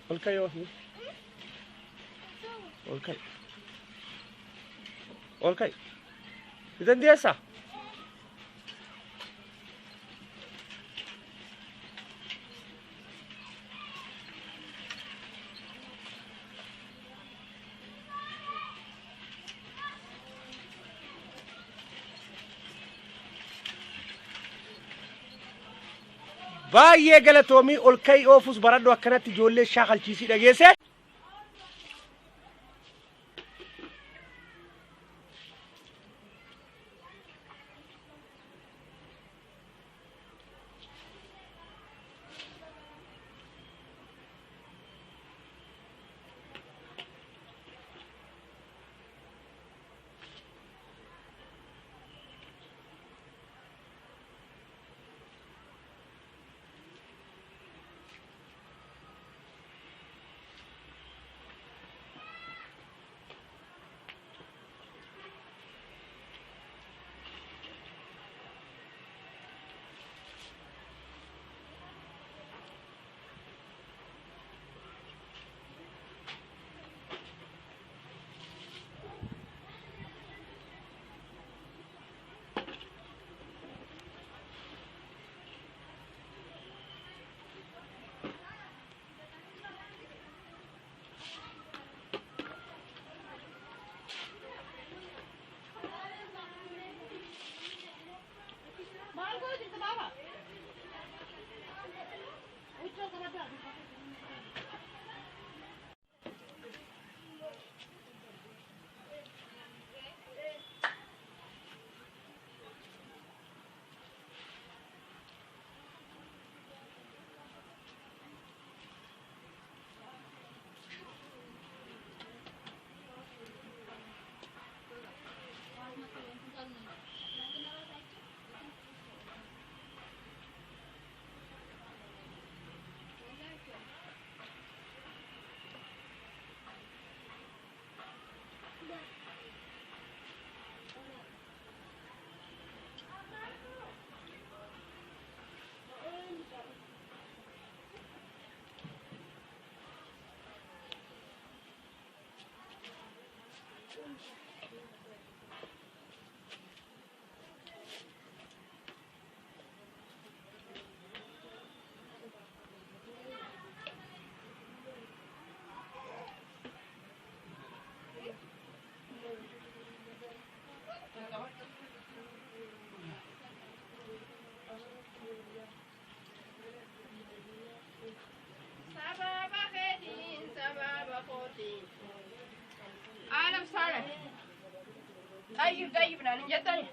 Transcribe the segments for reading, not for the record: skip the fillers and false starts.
Olkay ofii. Olkay. Olkay. Idan deessa. Baay'ee galatoomii olkay oofus baradhu akkanatti ijoollee shaakalchiisii dhageesse. أنا بصراحة طيب ناني جتني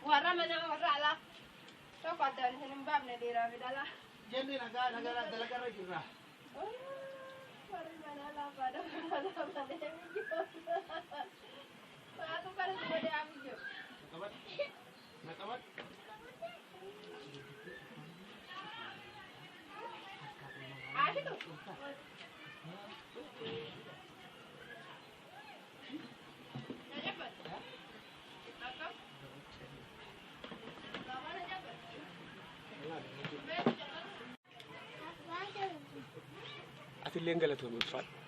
ورا منا ورا على شو قدر هنم بابنا ديرا بدلا جندي نجار دلك رجلا ورا منا لا بدا فاتو كارس بده أميجو نكمل عادي تو Ati illee galatoomii ulfaadha.